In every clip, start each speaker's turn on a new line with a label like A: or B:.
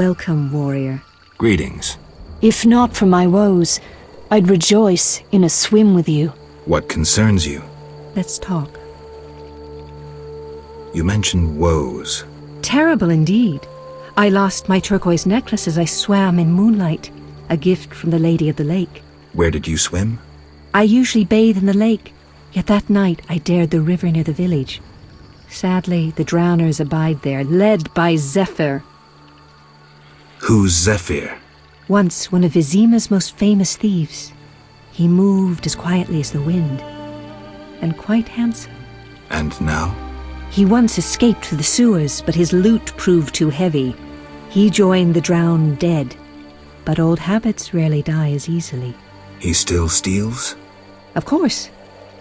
A: Welcome, warrior.
B: Greetings.
A: If not for my woes, I'd rejoice in a swim with you.
B: What concerns you?
A: Let's talk.
B: You mentioned woes.
A: Terrible indeed. I lost my turquoise necklace as I swam in moonlight, a gift from the Lady of the Lake.
B: Where did you swim?
A: I usually bathe in the lake, yet that night I dared the river near the village. Sadly, the drowners abide there, led by Zephyr.
B: Who's Zephyr?
A: Once one of Vizima's most famous thieves. He moved as quietly as the wind, and quite handsome.
B: And now?
A: He once escaped through the sewers, but his loot proved too heavy. He joined the drowned dead, but old habits rarely die as easily.
B: He still steals?
A: Of course.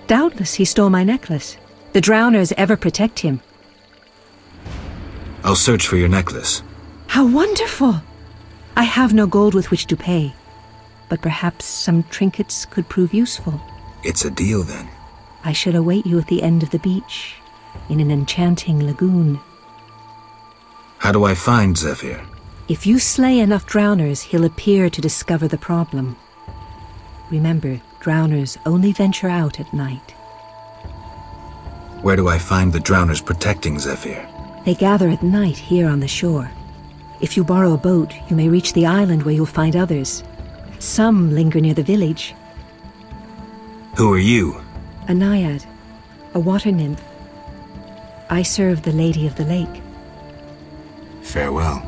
A: Doubtless he stole my necklace. The drowners ever protect him.
B: I'll search for your necklace.
A: How wonderful! I have no gold with which to pay, but perhaps some trinkets could prove useful.
B: It's a deal then.
A: I shall await you at the end of the beach, in an enchanting lagoon.
B: How do I find Zephyr?
A: If you slay enough drowners, he'll appear to discover the problem. Remember, drowners only venture out at night.
B: Where do I find the drowners protecting Zephyr?
A: They gather at night here on the shore. If you borrow a boat, you may reach the island where you'll find others. Some linger near the village.
B: Who are you?
A: A naiad, a water nymph. I serve the Lady of the Lake.
B: Farewell.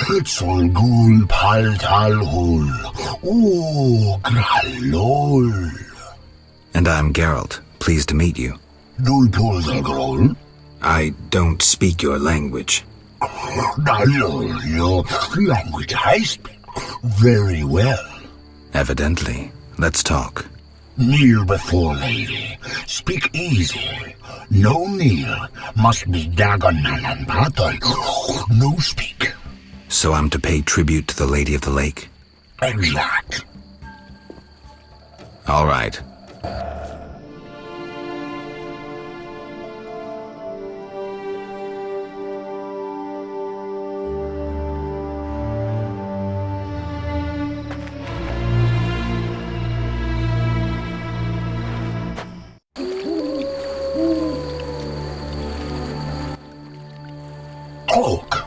C: Hützol gul paltal hul. Oh, gralol.
B: And I'm Geralt. Pleased to meet you.
C: Dul polzagrol.
B: I don't speak your language.
C: Dalol, your language I speak very well.
B: Evidently. Let's talk.
C: Kneel before lady. Speak easy. No kneel. Must be dagonan and patal. No speak.
B: So I'm to pay tribute to the Lady of the Lake?
C: Exact.
B: All right.
C: Oak.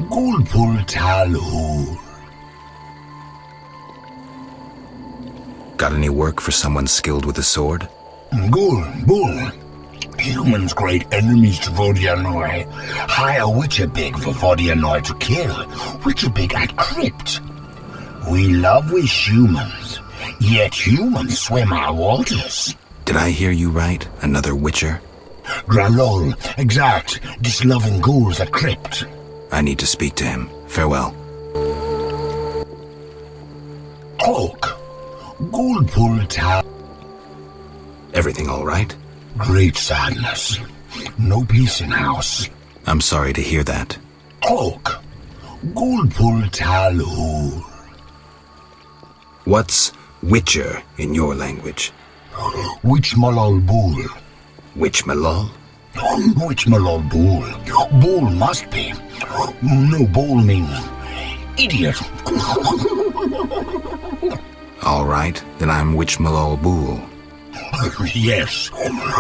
C: Gulpul talhul.
B: Got any work for someone skilled with a sword?
C: Bull. Humans great enemies to Vodianoi. Hire Witcher big for Vodianoi to kill. Witcher big at crypt. We love wish humans, yet humans swim our waters.
B: Did I hear you right? Another Witcher?
C: Gralol, exact, disloving ghouls at crypt.
B: I need to speak to him. Farewell.
C: Oak. Gulpul tal.
B: Everything all right?
C: Great sadness. No peace in house.
B: I'm sorry to hear that.
C: Oak. Gulpul talhul.
B: What's Witcher in your language?
C: Which malol bull?
B: Witch Malol?
C: Which malol bull? Bull must be. No, bull means idiot.
B: All right, then I'm Witch Malol Bool.
C: Yes,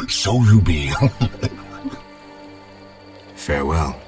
C: so you be.
B: Farewell.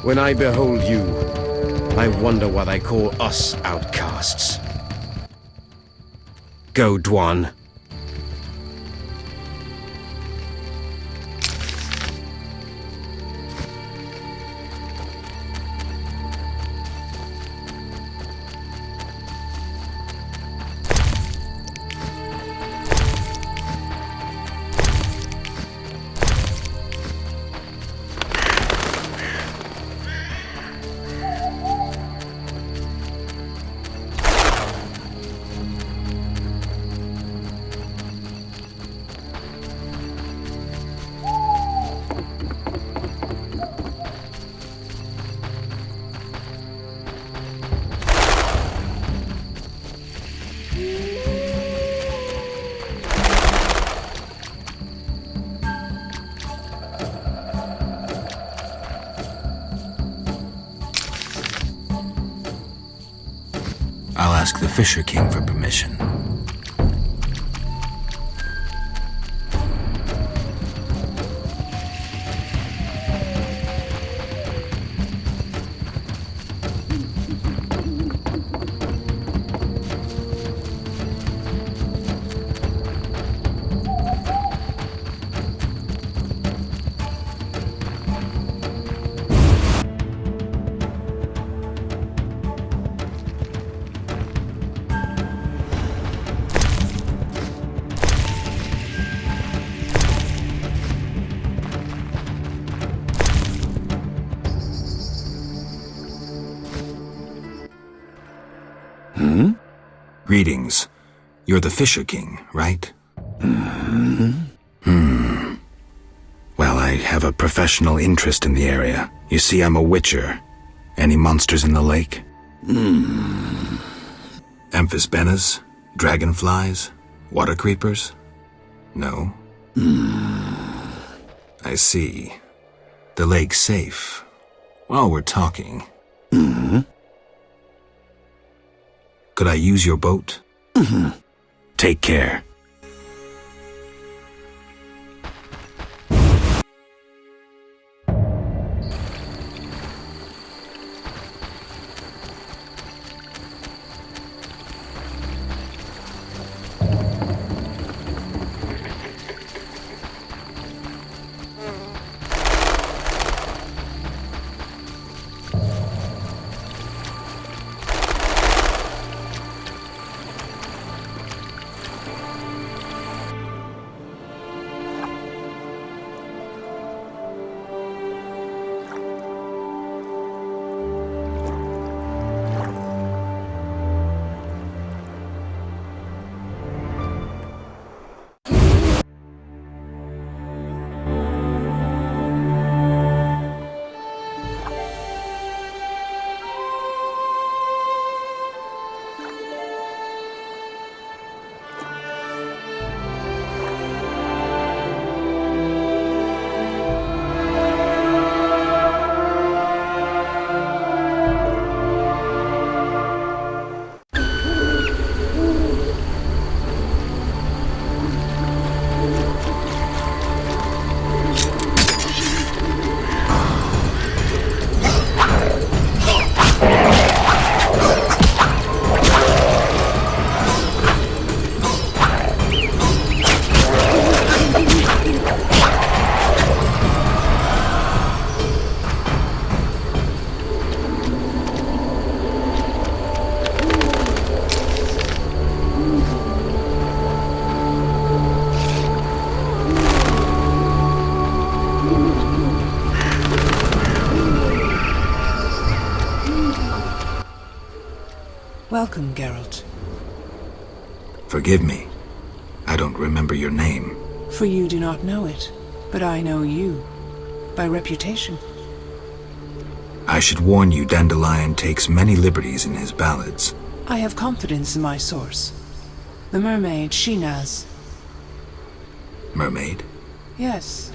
D: When I behold you, I wonder why they call us outcasts. Go, Dwan.
B: I'll ask the Fisher King for permission. Greetings. You're the Fisher King, right? Well, I have a professional interest in the area. You see, I'm a witcher. Any monsters in the lake? Amphisbaenas? Dragonflies? Water creepers? No? I see. The lake's safe. While we're talking. Could I use your boat? Take care.
E: Welcome, Geralt.
B: Forgive me. I don't remember your name.
E: For you do not know it, but I know you. By reputation.
B: I should warn you, Dandelion takes many liberties in his ballads.
E: I have confidence in my source. The mermaid, Shinaz.
B: Mermaid?
E: Yes.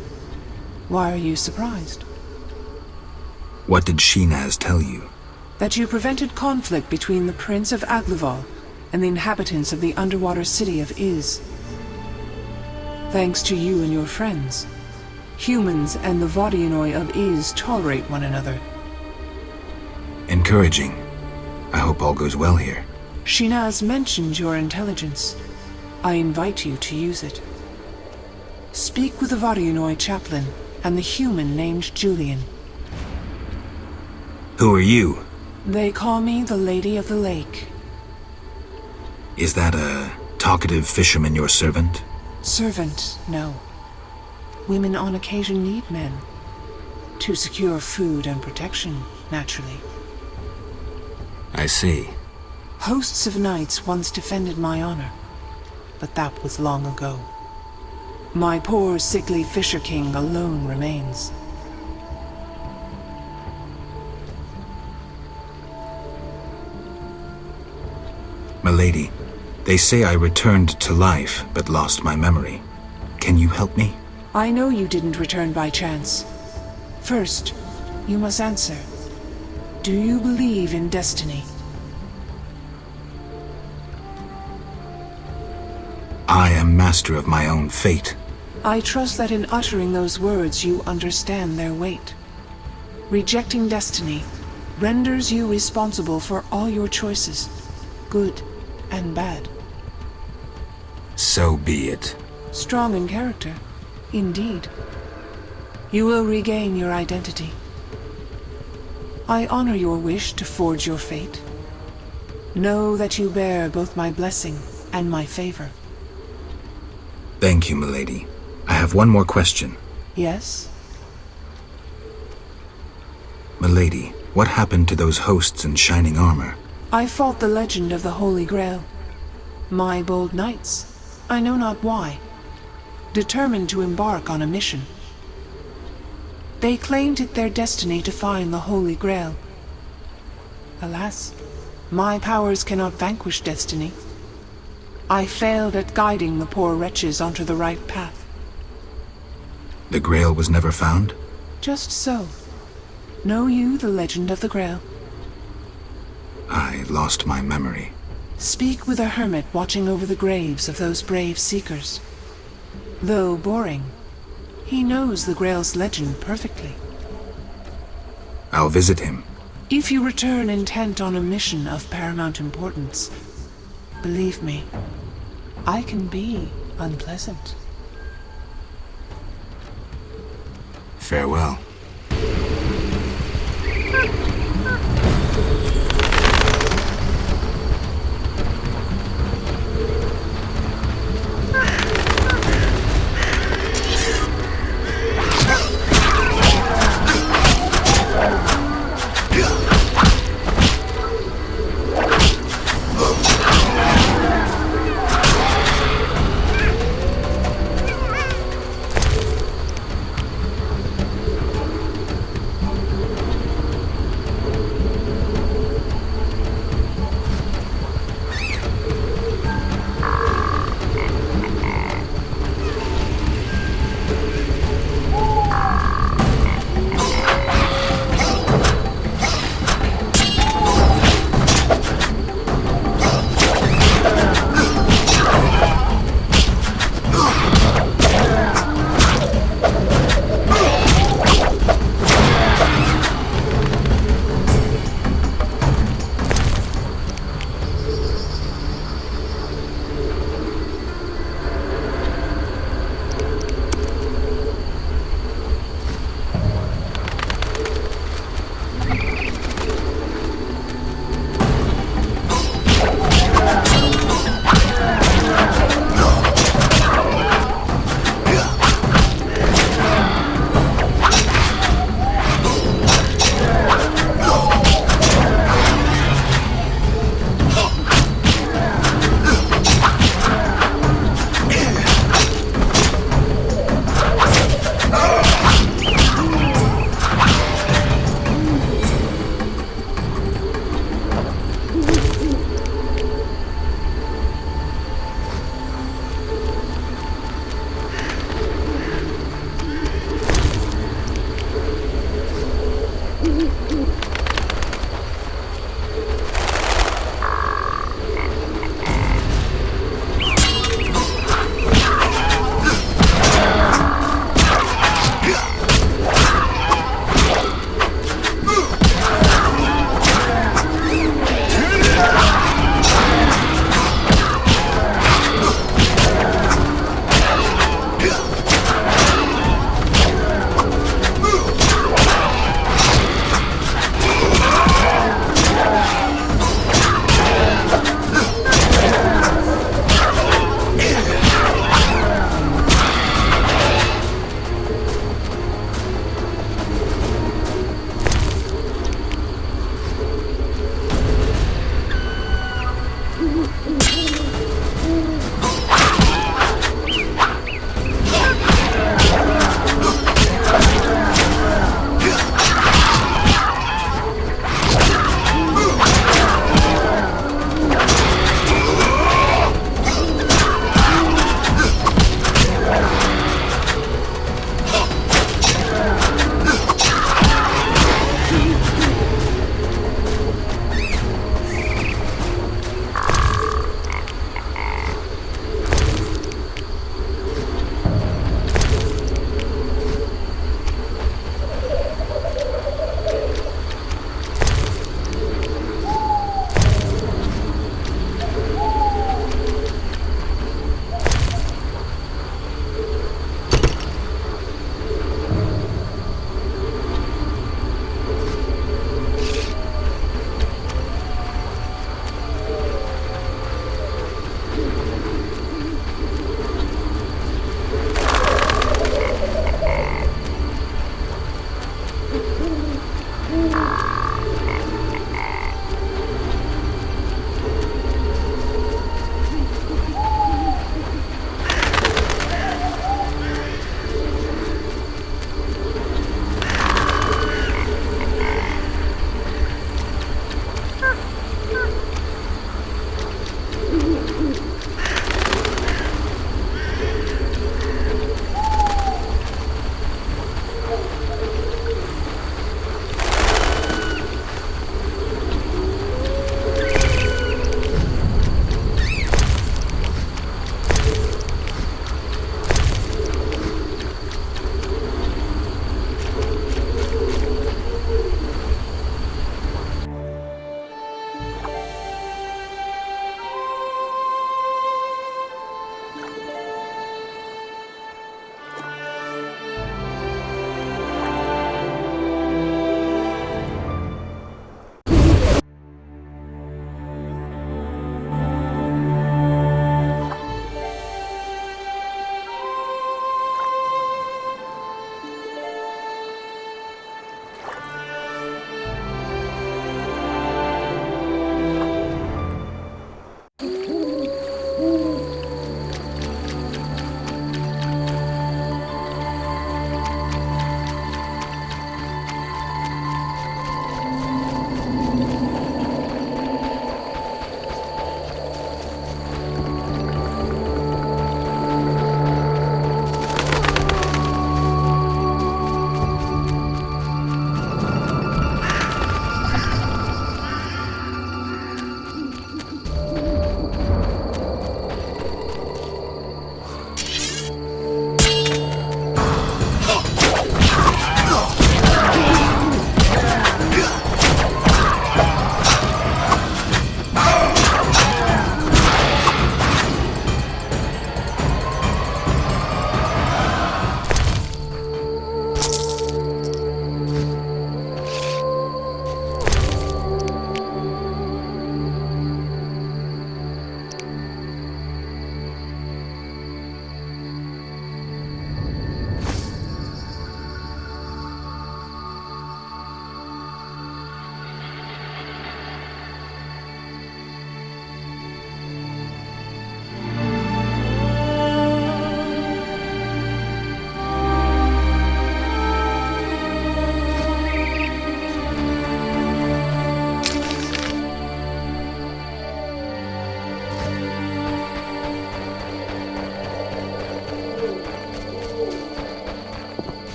E: Why are you surprised?
B: What did Shinaz tell you?
E: That you prevented conflict between the Prince of Aglaval and the inhabitants of the underwater city of Iz. Thanks to you and your friends, humans and the Vodianoi of Iz tolerate one another.
B: Encouraging. I hope all goes well here.
E: Shinaz mentioned your intelligence. I invite you to use it. Speak with the Varyanoi chaplain and the human named Julian.
B: Who are you?
E: They call me the Lady of the Lake.
B: Is that a talkative fisherman your servant?
E: Servant, no. Women on occasion need men. To secure food and protection, naturally.
B: I see.
E: Hosts of knights once defended my honor, but that was long ago. My poor, sickly Fisher King alone remains.
B: Milady, they say I returned to life, but lost my memory. Can you help me?
E: I know you didn't return by chance. First, you must answer. Do you believe in destiny?
B: I am master of my own fate.
E: I trust that in uttering those words you understand their weight. Rejecting destiny renders you responsible for all your choices, good and bad.
B: So be it.
E: Strong in character, indeed. You will regain your identity. I honor your wish to forge your fate. Know that you bear both my blessing and my favor.
B: Thank you, milady. I have one more question.
E: Yes?
B: Milady, what happened to those hosts in shining armor?
E: I fought the legend of the Holy Grail. My bold knights, I know not why, determined to embark on a mission. They claimed it their destiny to find the Holy Grail. Alas, my powers cannot vanquish destiny. I failed at guiding the poor wretches onto the right path.
B: The Grail was never found?
E: Just so. Know you the legend of the Grail?
B: I lost my memory.
E: Speak with a hermit watching over the graves of those brave seekers. Though boring, he knows the Grail's legend perfectly.
B: I'll visit him.
E: If you return intent on a mission of paramount importance, believe me, I can be unpleasant.
B: Farewell.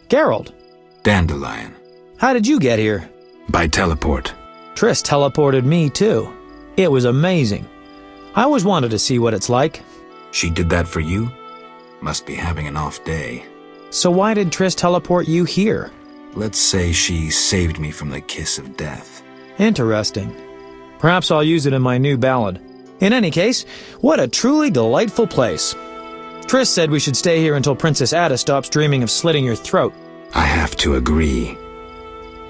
F: Geralt,
B: Dandelion.
F: how did you get here?
B: By teleport.
F: Triss teleported me, too. It was amazing. I always wanted to see what it's like.
B: She did that for you? Must be having an off day.
F: So why did Triss teleport you here?
B: Let's say she saved me from the kiss of death.
F: Interesting. Perhaps I'll use it in my new ballad. In any case, what a truly delightful place. Triss said we should stay here until Princess Ada stops dreaming of slitting your throat.
B: I have to agree.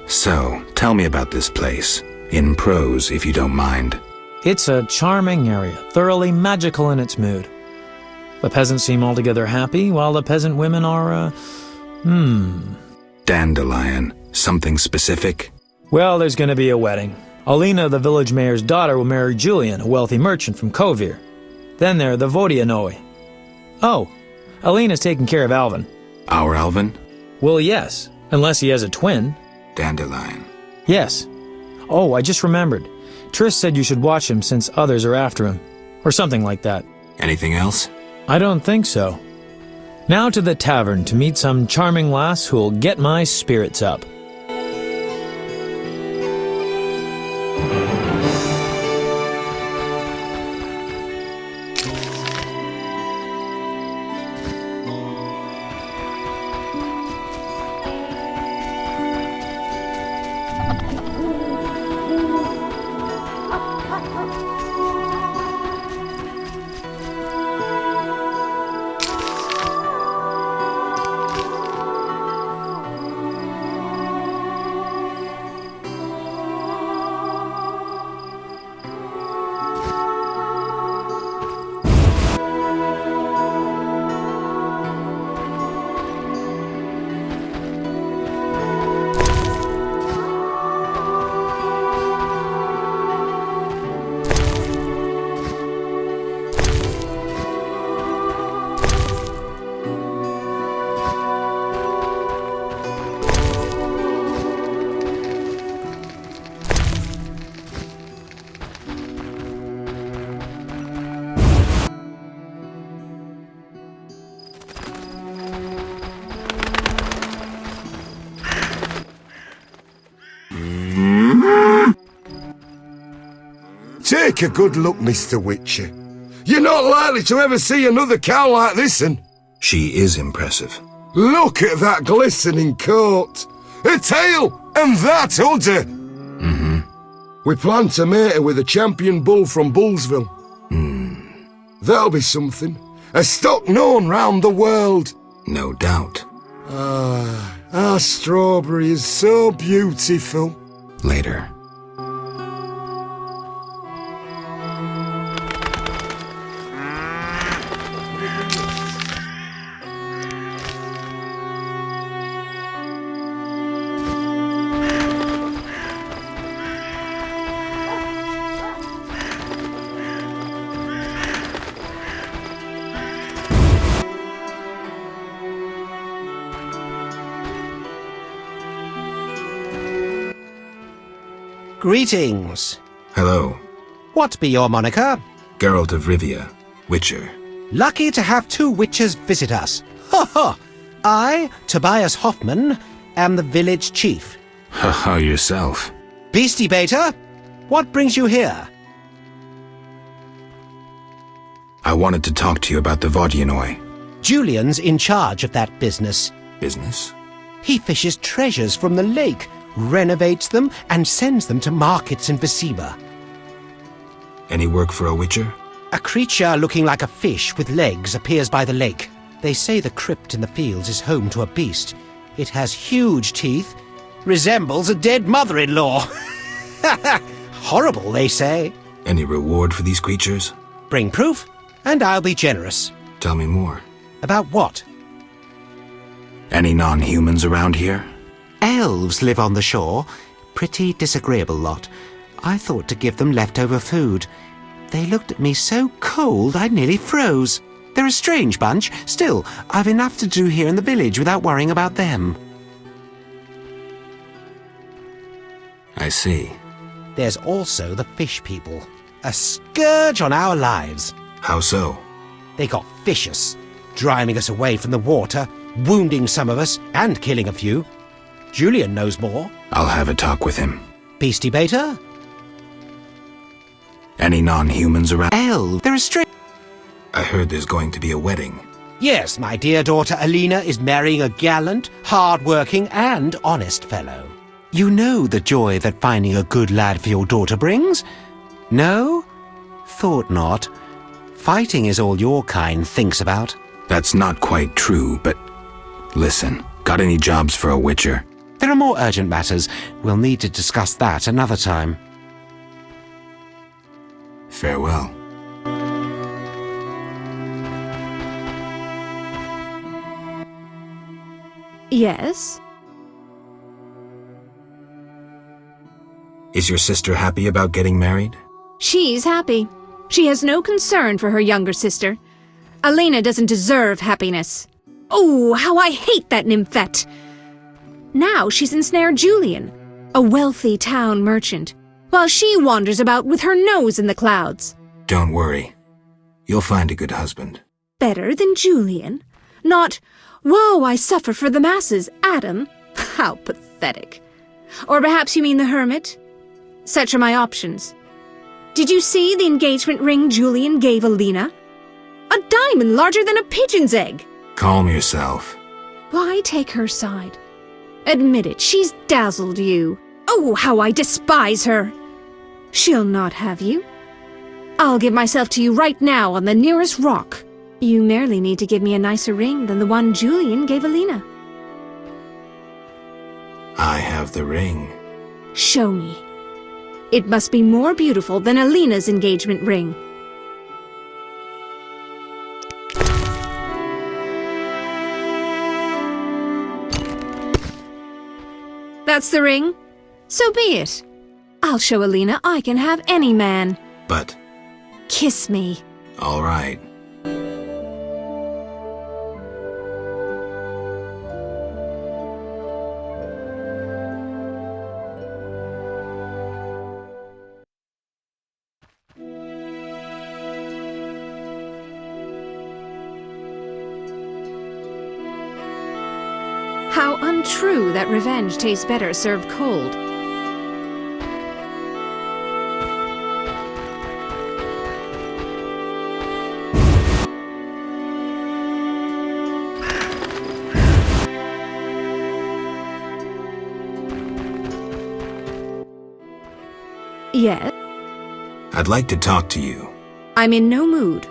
B: So, tell me about this place. In prose, if you don't mind.
F: It's a charming area, thoroughly magical in its mood. The peasants seem altogether happy, while the peasant women are,
B: Dandelion. Something specific?
F: Well, there's going to be a wedding. Alina, the village mayor's daughter, will marry Julian, a wealthy merchant from Kovir. Then there are the Vodianoi. Oh, Alina's taking care of Alvin.
B: Our Alvin?
F: Well, yes, unless he has a twin.
B: Dandelion.
F: Yes. Oh, I just remembered. Triss said you should watch him since others are after him. Or something like that.
B: Anything else?
F: I don't think so. Now to the tavern to meet some charming lass who'll get my spirits up.
G: Take a good look, Mr. Witcher. You're not likely to ever see another cow like this one.
B: She is impressive.
G: Look at that glistening coat. A tail, and that udder. We plan to mate her with a champion bull from Bullsville. That'll be something. A stock known round the world.
B: No doubt.
G: Our strawberry is so beautiful.
B: Later.
H: Greetings.
B: Hello.
H: What be your moniker?
B: Geralt of Rivia, Witcher.
H: Lucky to have two witches visit us. Ha ha! I, Tobias Hoffman, am the village chief.
B: Haha, yourself.
H: Beastie Baiter, what brings you here?
B: I wanted to talk to you about the Vodianoi.
H: Julian's in charge of that business.
B: Business?
H: He fishes treasures from the lake, renovates them, and sends them to markets in Visiba.
B: Any work for a Witcher?
H: A creature looking like a fish with legs appears by the lake. They say the crypt in the fields is home to a beast. It has huge teeth Resembles a dead mother-in-law. Horrible, they say.
B: Any reward for these creatures?
H: Bring proof, and I'll be generous.
B: Tell me more.
H: About what?
B: Any non-humans around here?
H: Elves live on the shore. Pretty disagreeable lot. I thought to give them leftover food. They looked at me so cold I nearly froze. They're a strange bunch. Still, I've enough to do here in the village without worrying about them.
B: I see.
H: There's also the fish people. A scourge on our lives.
B: How so?
H: They got vicious, driving us away from the water, wounding some of us, and killing a few. Julian knows more.
B: I'll have a talk with him.
H: Beastie Beta?
B: Any non-humans around?
H: They're a strange...
B: I heard there's going to be a wedding.
H: Yes, my dear daughter Alina is marrying a gallant, hard-working, and honest fellow. You know the joy that finding a good lad for your daughter brings? No? Thought not. Fighting is all your kind thinks about.
B: That's not quite true, but... Listen, got any jobs for a witcher?
H: There are more urgent matters. We'll need to discuss that another time.
B: Farewell.
I: Yes?
B: Is your sister happy about getting married?
I: She's happy. She has no concern for her younger sister. Alina doesn't deserve happiness. Oh, how I hate that nymphette! Now she's ensnared Julian, a wealthy town merchant, while she wanders about with her nose in the clouds.
B: Don't worry. You'll find a good husband.
I: Better than Julian? Not, woe, I suffer for the masses, Adam. How pathetic. Or perhaps you mean the hermit? Such are my options. Did you see the engagement ring Julian gave Alina? A diamond larger than a pigeon's egg.
B: Calm yourself.
I: Why take her side? Admit it, she's dazzled you. Oh, how I despise her! She'll not have you. I'll give myself to you right now on the nearest rock. You merely need to give me a nicer ring than the one Julian gave Alina.
B: I have the ring.
I: Show me. It must be more beautiful than Alina's engagement ring. That's the ring? So be it. I'll show Alina I can have any man.
B: But...
I: Kiss me.
B: All right.
I: How untrue that revenge tastes better served cold. Yes?
B: I'd like to talk to you.
I: I'm in no mood.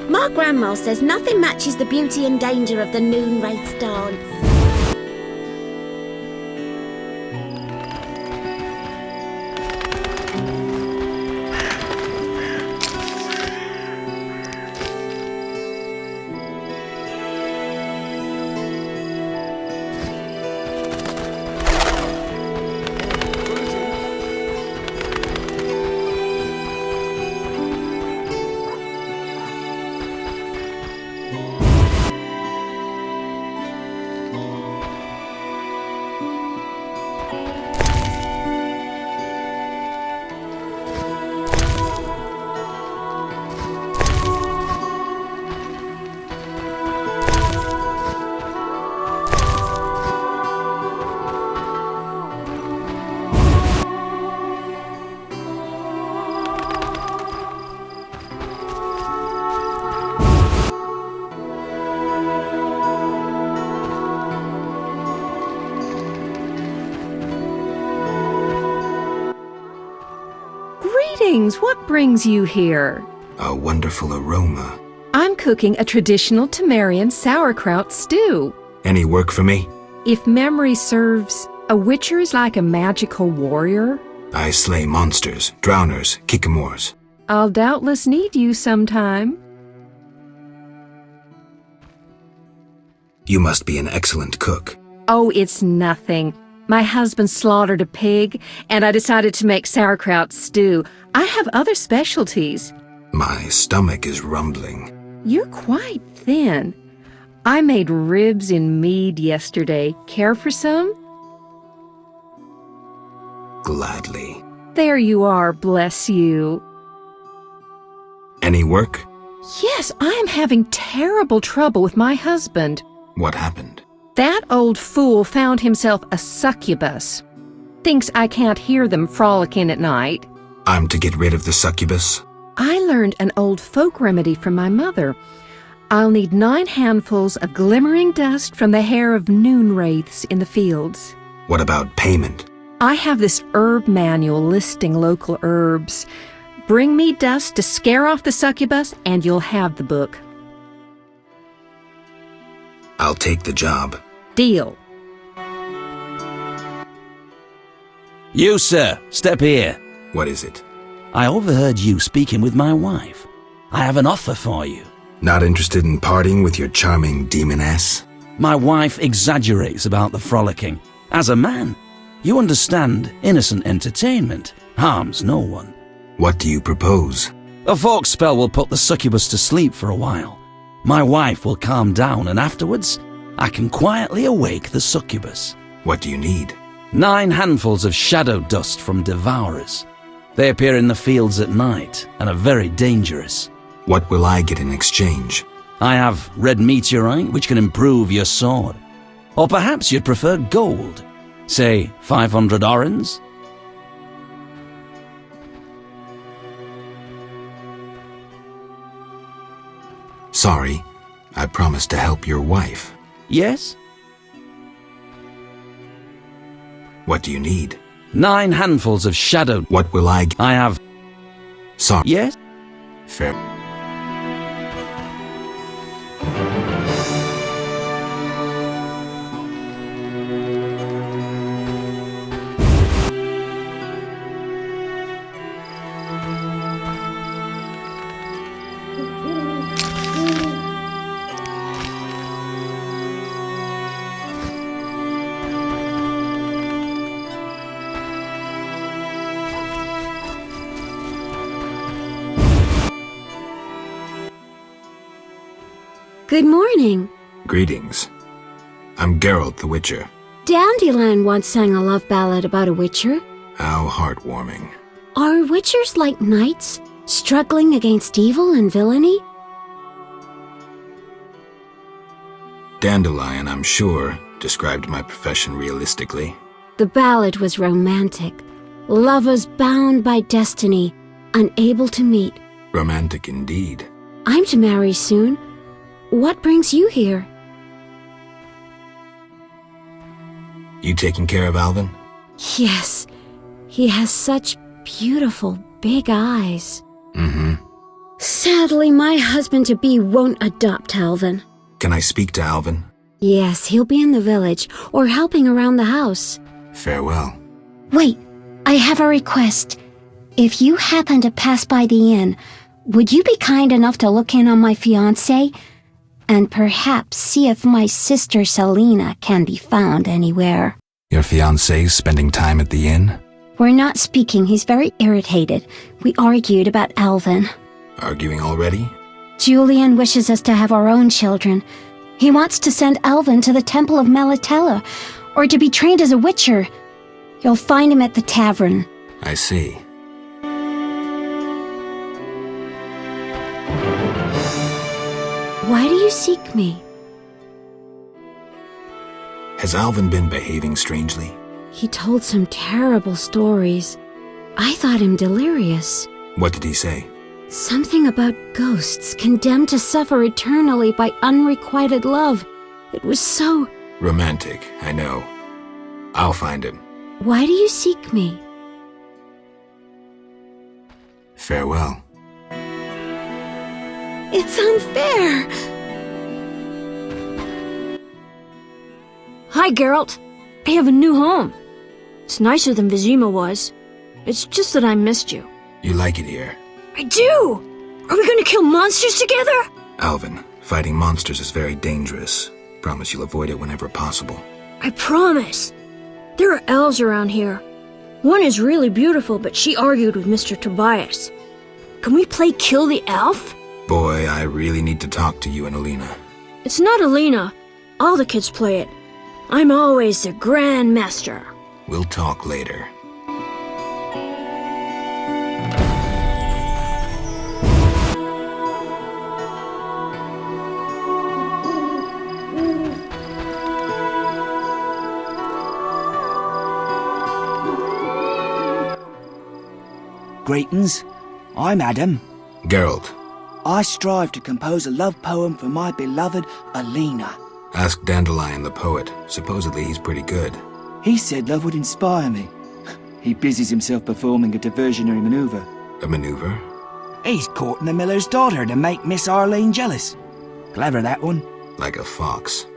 J: My grandma says nothing matches the beauty and danger of the noon wraith's dance.
A: Greetings! What brings you here?
B: A wonderful aroma.
A: I'm cooking a traditional Temerian sauerkraut stew.
B: Any work for me?
A: If memory serves, a witcher is like a magical warrior.
B: I slay monsters, drowners, kikimors.
A: I'll doubtless need you sometime.
B: You must be an excellent cook.
A: Oh, it's nothing. My husband slaughtered a pig, and I decided to make sauerkraut stew. I have other specialties.
B: My stomach is rumbling.
A: You're quite thin. I made ribs in mead yesterday. Care for some?
B: Gladly.
A: There you are, bless you.
B: Any work?
A: Yes, I am having terrible trouble with my husband.
B: What happened?
A: That old fool found himself a succubus. Thinks I can't hear them frolicking at night.
B: I'm to get rid of the succubus?
A: I learned an old folk remedy from my mother. I'll need 9 handfuls of glimmering dust from the hair of noon wraiths in the fields.
B: What about payment?
A: I have this herb manual listing local herbs. Bring me dust to scare off the succubus, and you'll have the book.
B: I'll take the job.
A: Deal.
K: You, sir, step here.
B: What is it?
K: I overheard you speaking with my wife. I have an offer for you.
B: Not interested in partying with your charming demoness?
K: My wife exaggerates about the frolicking. As a man, you understand innocent entertainment harms no one.
B: What do you propose?
K: A folk spell will put the succubus to sleep for a while. My wife will calm down, and afterwards, I can quietly awake the succubus.
B: What do you need?
K: 9 handfuls of shadow dust from devourers. They appear in the fields at night and are very dangerous.
B: What will I get in exchange?
K: I have red meteorite, which can improve your sword. Or perhaps you'd prefer gold. Say 500 orens?
B: Sorry, I promised to help your wife.
K: Yes?
B: What do you need?
K: 9 handfuls of shadow.
B: What will I
K: I have.
B: Sorry.
K: Yes?
B: Fair.
J: Good morning.
B: Greetings. I'm Geralt the Witcher.
J: Dandelion once sang a love ballad about a witcher.
B: How heartwarming.
J: Are witchers like knights, struggling against evil and villainy?
B: Dandelion, I'm sure, described my profession realistically.
J: The ballad was romantic. Lovers bound by destiny, unable to meet.
B: Romantic indeed.
J: I'm to marry soon. What brings you here?
B: You taking care of Alvin?
J: Yes, he has such beautiful big eyes.
B: Mm-hmm.
J: Sadly, my husband-to-be won't adopt Alvin.
B: Can I speak to Alvin?
J: Yes, he'll be in the village or helping around the house.
B: Farewell.
J: Wait, I have a request. If you happen to pass by the inn, would you be kind enough to look in on my fiancé? And perhaps see if my sister Selena can be found anywhere.
B: Your fiancé's spending time at the inn?
J: We're not speaking. He's very irritated. We argued about Alvin.
B: Arguing already?
J: Julian wishes us to have our own children. He wants to send Alvin to the Temple of Melatella, or to be trained as a witcher. You'll find him at the tavern.
B: I see.
J: Why do you seek me?
B: Has Alvin been behaving strangely?
J: He told some terrible stories. I thought him delirious.
B: What did he say?
J: Something about ghosts condemned to suffer eternally by unrequited love. It was so...
B: Romantic, I know. I'll find him.
J: Why do you seek me?
B: Farewell.
I: It's unfair. Hi, Geralt. I have a new home. It's nicer than Vizima was. It's just that I missed you.
B: You like it here?
I: I do! Are we gonna kill monsters together?
B: Alvin, fighting monsters is very dangerous. Promise you'll avoid it whenever possible.
I: I promise. There are elves around here. One is really beautiful, but she argued with Mr. Tobias. Can we play Kill the Elf?
B: Boy, I really need to talk to you and Alina.
I: It's not Alina. All the kids play it. I'm always the Grand Master.
B: We'll talk later.
L: Greetings. I'm Adam.
B: Geralt.
L: I strive to compose a love poem for my beloved Alina.
B: Ask Dandelion the poet. Supposedly he's pretty good.
L: He said love would inspire me. He busies himself performing a diversionary maneuver.
B: A maneuver?
L: He's courting the miller's daughter to make Miss Arlene jealous. Clever, that one.
B: Like a fox.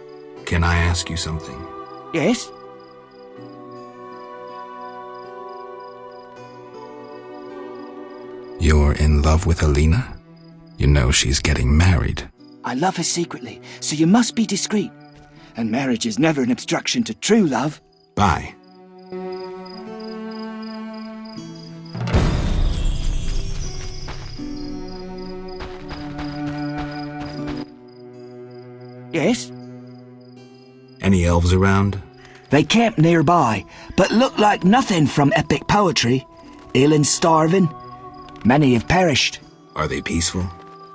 B: Can I ask you something?
L: Yes?
B: You're in love with Alina? You know she's getting married.
L: I love her secretly, so you must be discreet. And marriage is never an obstruction to true love.
B: Bye.
L: Yes?
B: Any elves around?
L: They camp nearby, but look like nothing from epic poetry. Ill and starving. Many have perished.
B: Are they peaceful?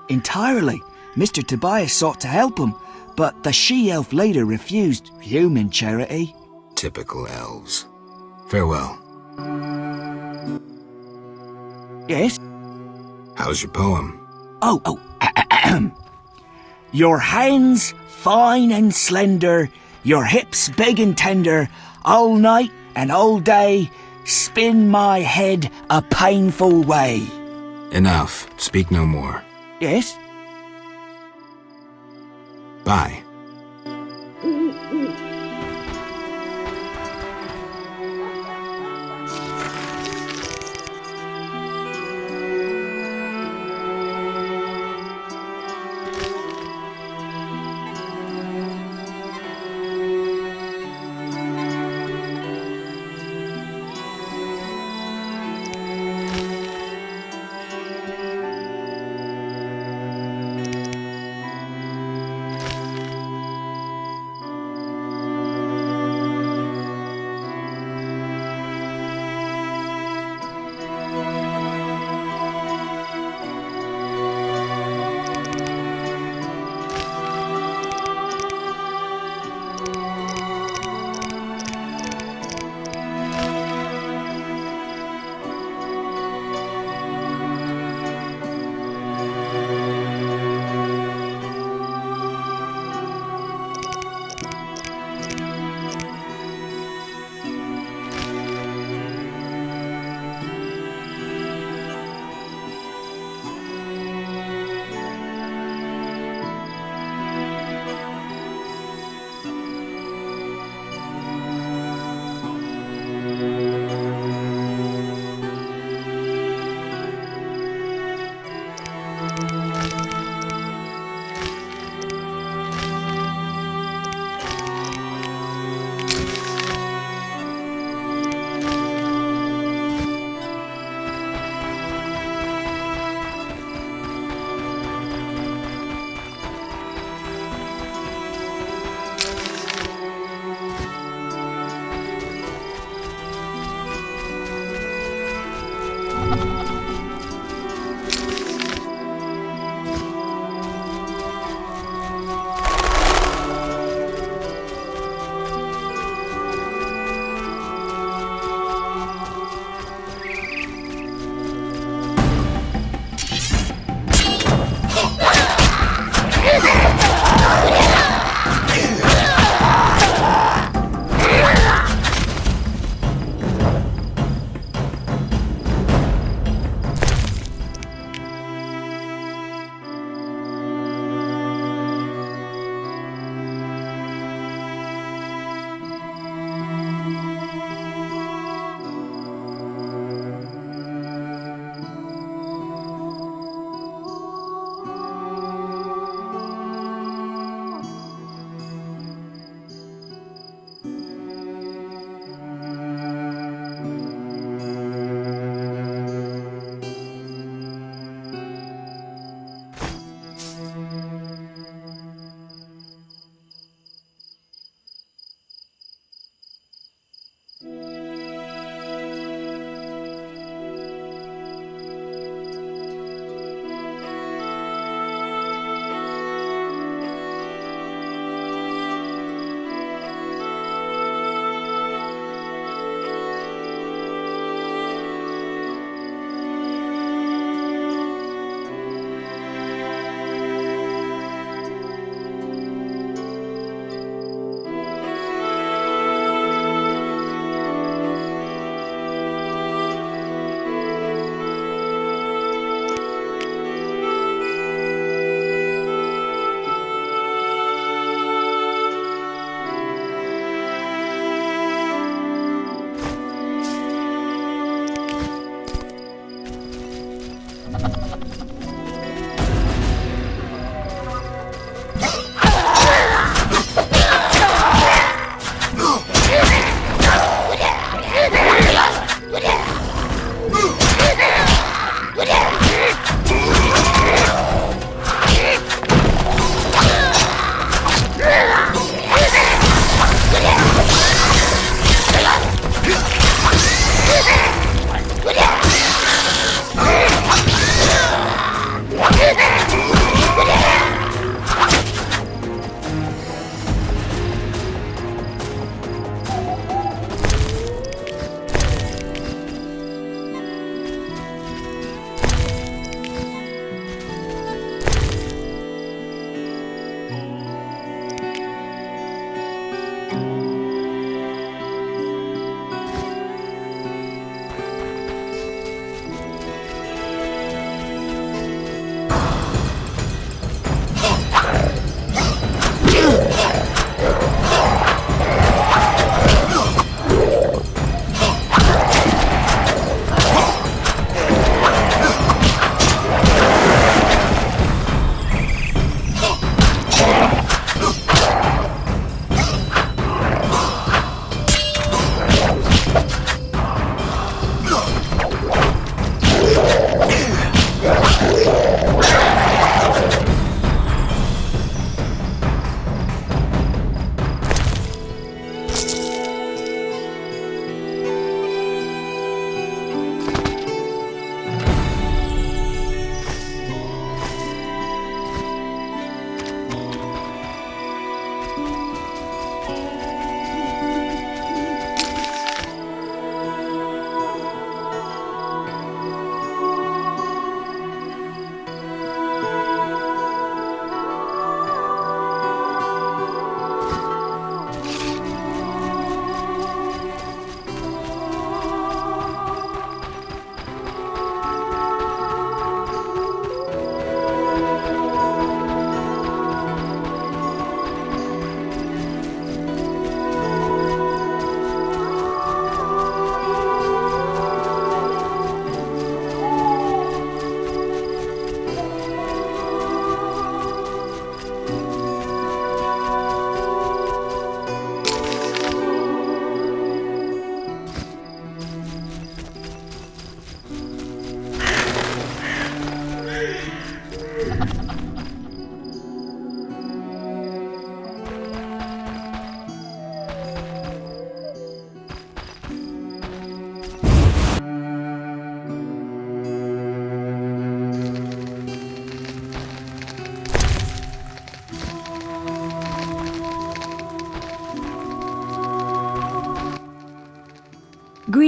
L: Entirely. Mr. Tobias sought to help him, but the she-elf later refused human charity.
B: Typical elves. Farewell.
L: Yes?
B: How's your poem?
L: Your hands fine and slender, your hips big and tender, all night and all day, spin my head a painful way.
B: Enough. Speak no more.
L: Yes?
B: Bye.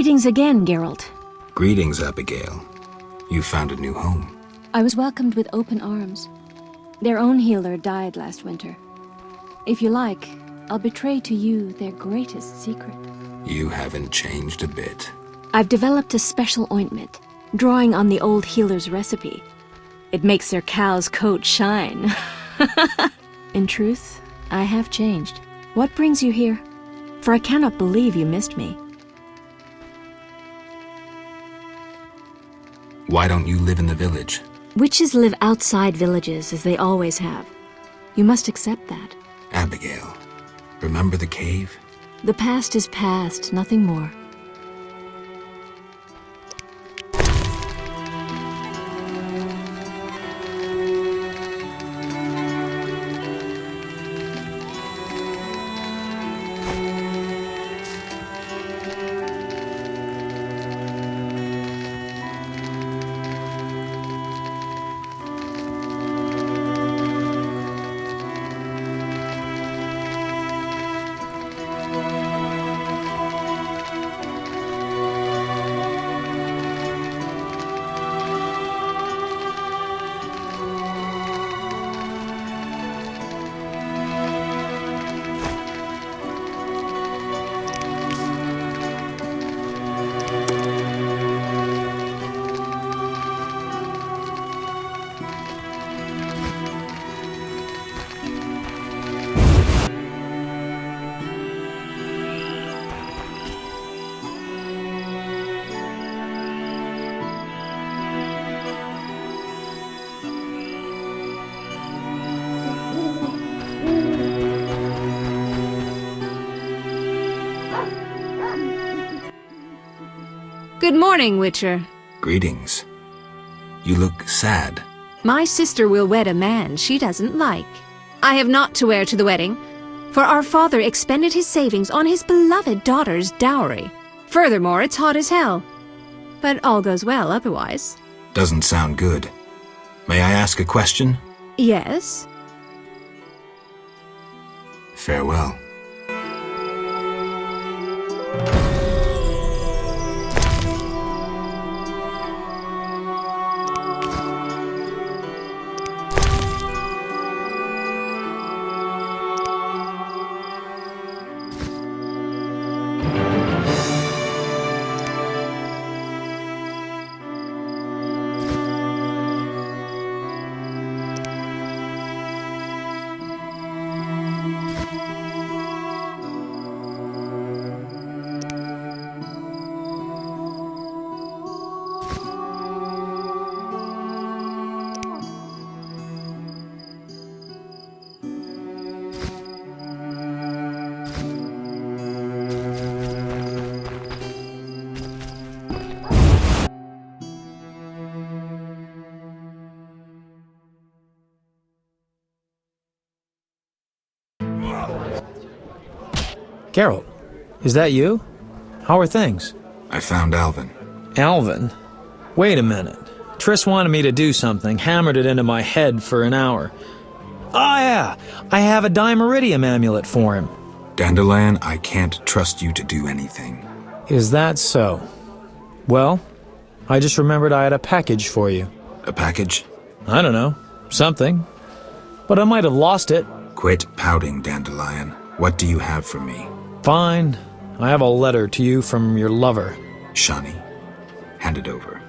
M: Greetings again, Geralt.
B: Greetings, Abigail. You found a new home.
M: I was welcomed with open arms. Their own healer died last winter. If you like, I'll betray to you their greatest secret.
B: You haven't changed a bit.
M: I've developed a special ointment, drawing on the old healer's recipe. It makes their cow's coat shine. In truth, I have changed. What brings you here? For I cannot believe you missed me.
B: Why don't you live in the village?
M: Witches live outside villages, as they always have. You must accept that.
B: Abigail, remember the cave?
M: The past is past, nothing more. Good morning, Witcher.
B: Greetings. You look sad.
I: My sister will wed a man she doesn't like. I have naught to wear to the wedding, for our father expended his savings on his beloved daughter's dowry. Furthermore, it's hot as hell. But all goes well otherwise.
B: Doesn't sound good. May I ask a question?
I: Yes?
B: Farewell.
F: Geralt, is that you? How are things?
B: I found Alvin.
F: Alvin? Wait a minute. Triss wanted me to do something, hammered it into my head for an hour. Oh yeah, I have a Dimeridium amulet for him.
B: Dandelion, I can't trust you to do anything.
F: Is that so? Well, I just remembered I had a package for you.
B: A package?
F: I don't know. Something. But I might have lost it.
B: Quit pouting, Dandelion. What do you have for me?
F: Fine. I have a letter to you from your lover.
B: Shani, hand it over.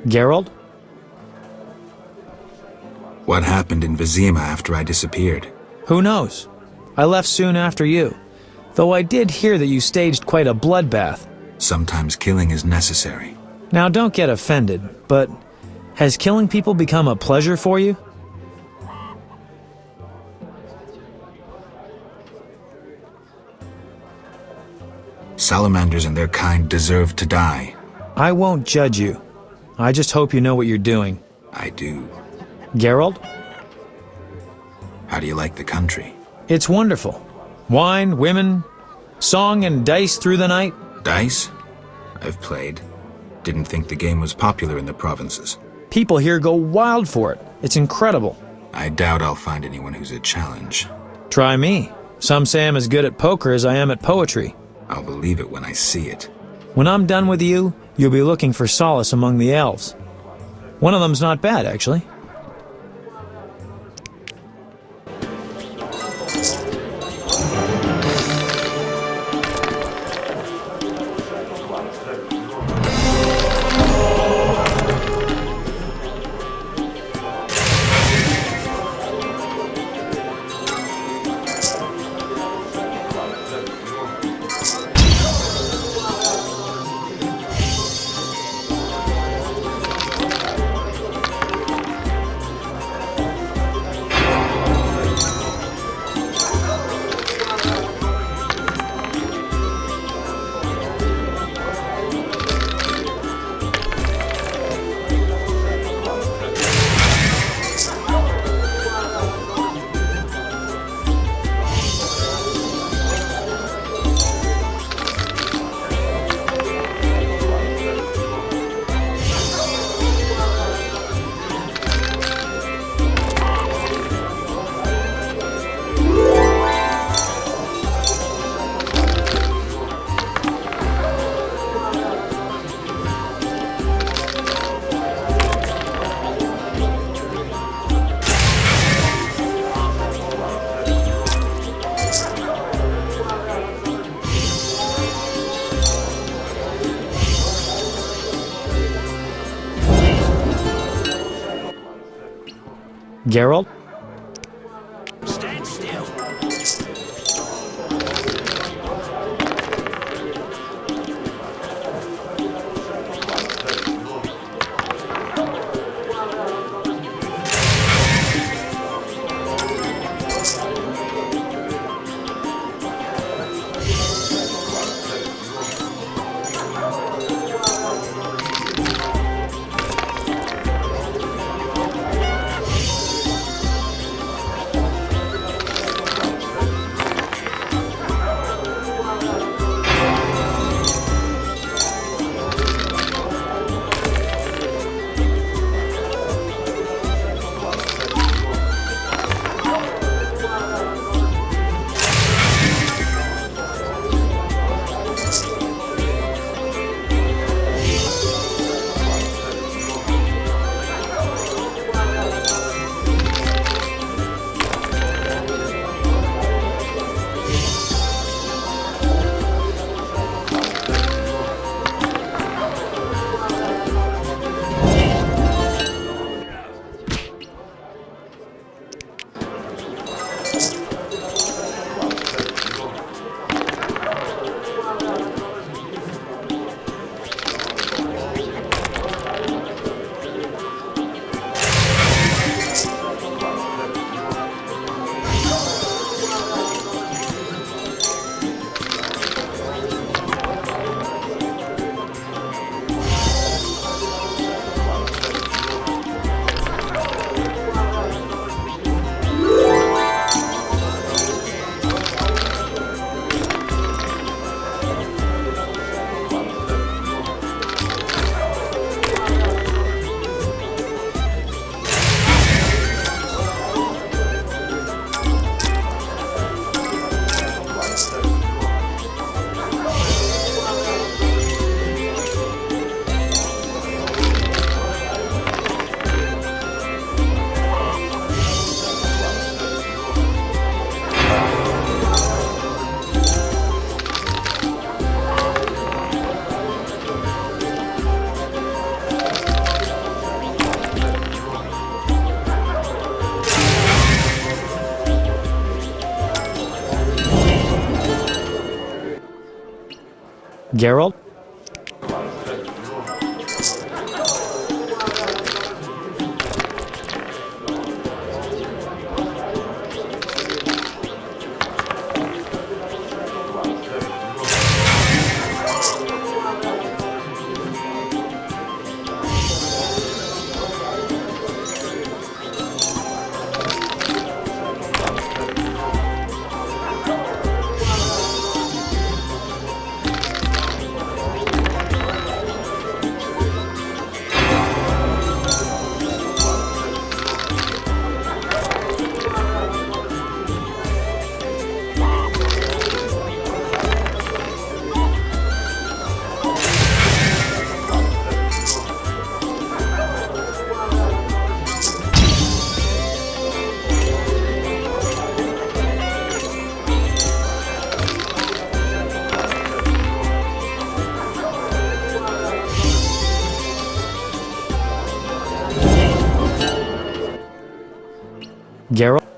F: Geralt?
B: What happened in Vizima after I disappeared?
F: Who knows? I left soon after you, though I did hear that you staged quite a bloodbath.
B: Sometimes killing is necessary.
F: Now don't get offended, but has killing people become a pleasure for you?
B: Salamanders and their kind deserve to die.
F: I won't judge you. I just hope you know what you're doing.
B: I do.
F: Geralt?
B: How do you like the country?
F: It's wonderful. Wine, women, song and dice through the night.
B: Dice? I've played. Didn't think the game was popular in the provinces.
F: People here go wild for it. It's incredible.
B: I doubt I'll find anyone who's a challenge.
F: Try me. Some say I'm as good at poker as I am at poetry.
B: I'll believe it when I see it.
F: When I'm done with you, you'll be looking for solace among the elves. One of them's not bad, actually. Geralt?
L: Stand still.
F: Geralt? Geralt?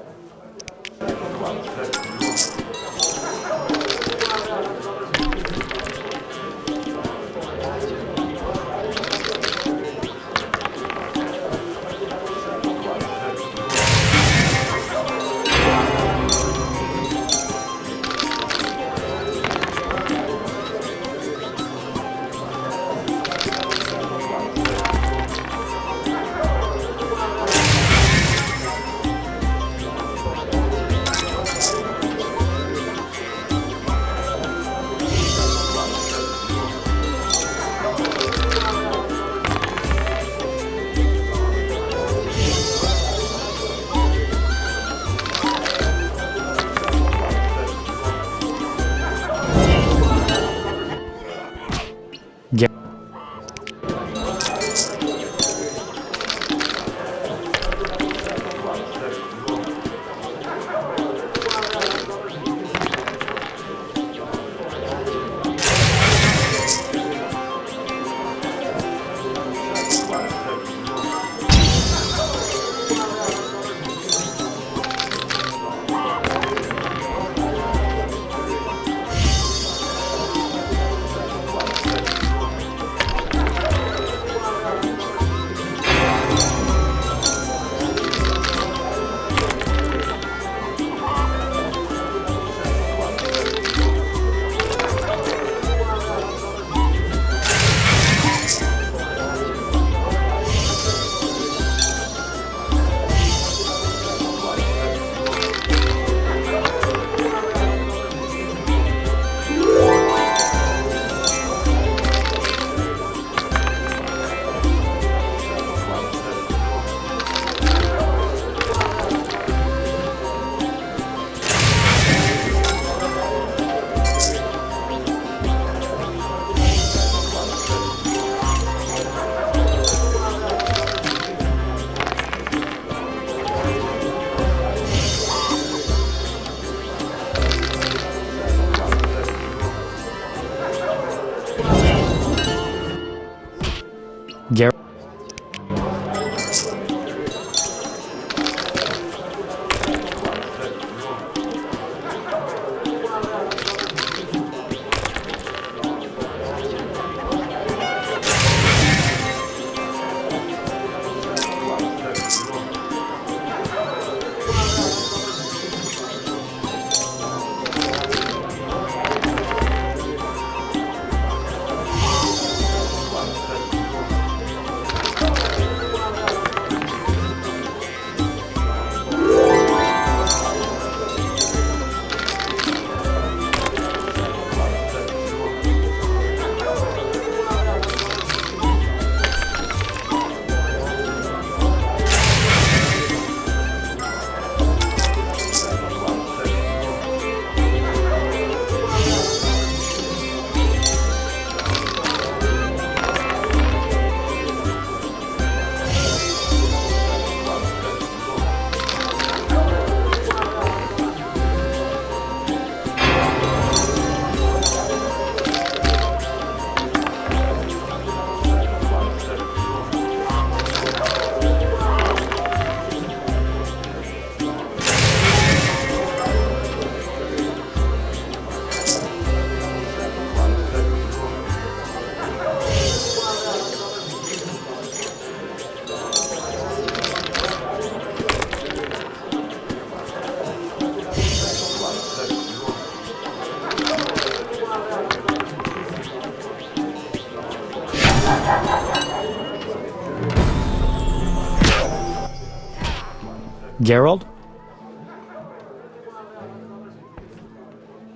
F: Geralt?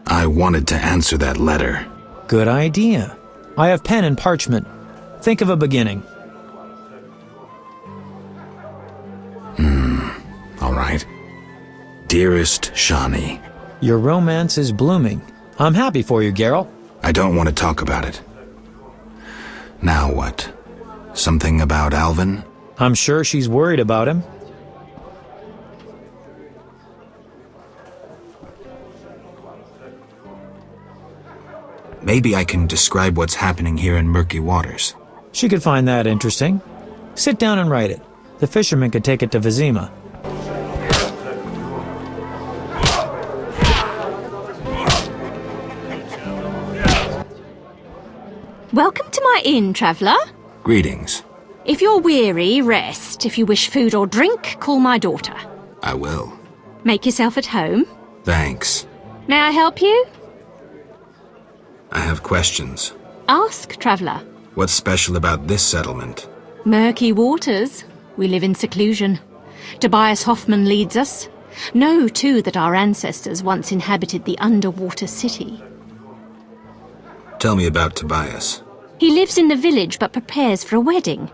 B: I wanted to answer that letter.
F: Good idea. I have pen and parchment. Think of a beginning.
B: All right. Dearest Shani.
F: Your romance is blooming. I'm happy for you, Geralt.
B: I don't want to talk about it. Now what? Something about Alvin?
F: I'm sure she's worried about him.
B: Maybe I can describe what's happening here in Murky Waters.
F: She could find that interesting. Sit down and write it. The fisherman could take it to Vizima.
M: Welcome to my inn, traveller.
B: Greetings.
M: If you're weary, rest. If you wish food or drink, call my daughter.
B: I will.
M: Make yourself at home.
B: Thanks.
M: May I help you?
B: I have questions.
M: Ask, traveller.
B: What's special about this settlement?
M: Murky waters. We live in seclusion. Tobias Hoffman leads us. Know, too, that our ancestors once inhabited the underwater city.
B: Tell me about Tobias.
M: He lives in the village but prepares for a wedding,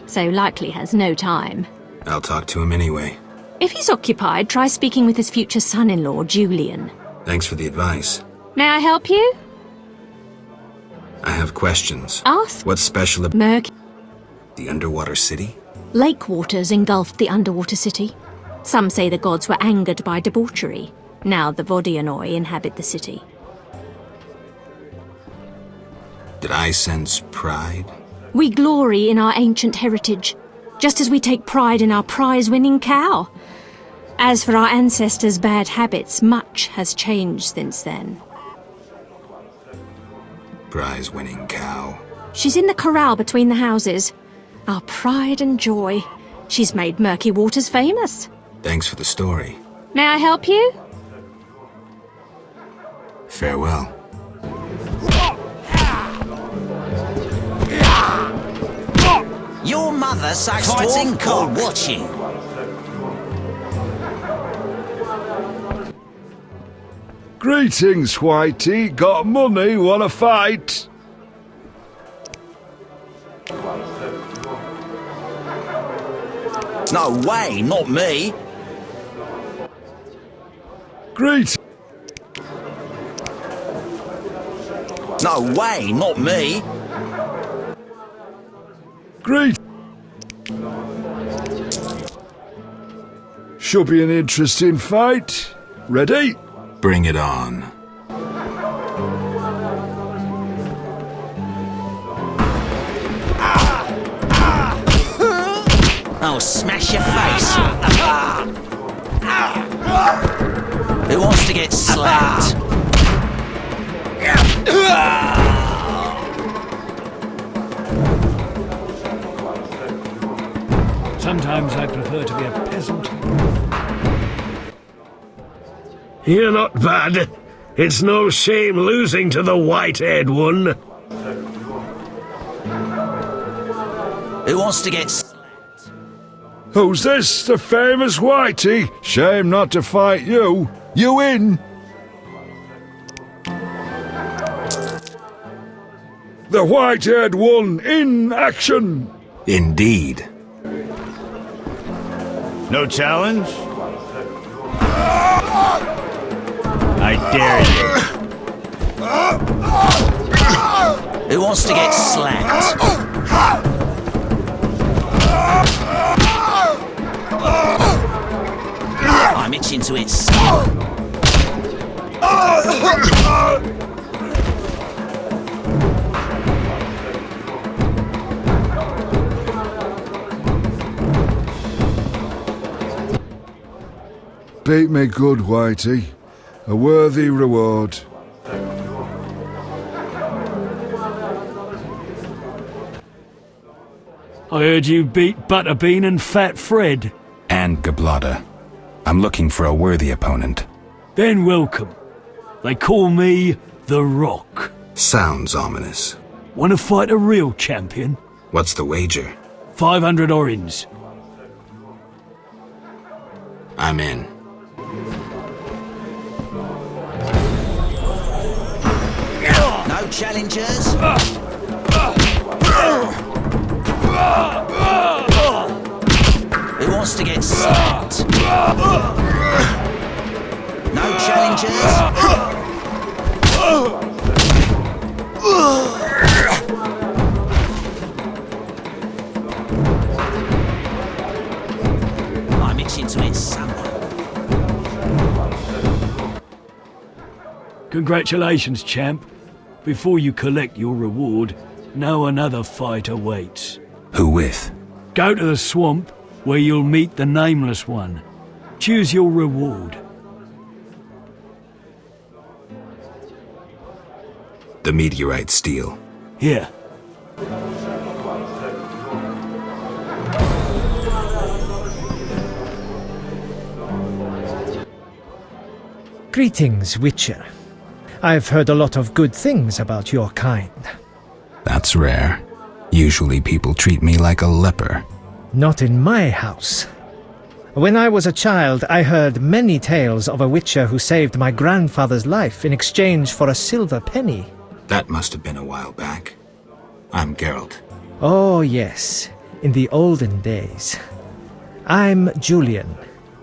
M: so likely has no time.
B: I'll talk to him anyway.
M: If he's occupied, try speaking with his future son-in-law, Julian.
B: Thanks for the advice.
M: May I help you?
B: I have questions.
M: Ask.
B: What's special about
M: Murky.
B: The underwater city?
M: Lake waters engulfed the underwater city. Some say the gods were angered by debauchery. Now the Vodianoi inhabit the city.
B: Did I sense pride?
M: We glory in our ancient heritage, just as we take pride in our prize-winning cow. As for our ancestors' bad habits, much has changed since then.
B: Prize-winning cow.
M: She's in the corral between the houses. Our pride and joy. She's made Murky Waters famous.
B: Thanks for the story.
M: May I help you?
B: Farewell.
N: Your mother sucks fighting or watching?
G: Greetings, Whitey. Got money, wanna fight?
N: No way, not me.
G: Greet.
N: No way, not me.
G: Great. Should be an interesting fight. Ready?
B: Bring it on.
N: I'll smash your face. Who wants to get slapped?
O: Sometimes I prefer to be a peasant.
P: You're not bad. It's no shame losing to the white-haired one.
N: Who wants to get
G: Who's this? The famous Whitey? Shame not to fight you. You in? The white-haired one in action.
B: Indeed.
Q: No challenge? I dare you.
N: Who wants to get slapped? I'm itching to it.
G: Beat me good, Whitey. A worthy reward.
O: I heard you beat Butterbean and Fat Fred.
B: And Gablada. I'm looking for a worthy opponent.
O: Then welcome. They call me The Rock.
B: Sounds ominous.
O: Want to fight a real champion?
B: What's the wager?
O: 500 orins.
B: I'm I'm in.
N: No challengers? Who wants to get slapped? No challengers? I'm itching to hit someone.
O: Congratulations, champ. Before you collect your reward, know another fight awaits.
B: Who with?
O: Go to the swamp, where you'll meet the Nameless One. Choose your reward.
B: The meteorite steel.
O: Here.
R: Greetings, Witcher. I've heard a lot of good things about your kind.
B: That's rare. Usually people treat me like a leper.
R: Not in my house. When I was a child, I heard many tales of a Witcher who saved my grandfather's life in exchange for a silver penny.
B: That must have been a while back. I'm Geralt.
R: Oh, yes. In the olden days. I'm Julian.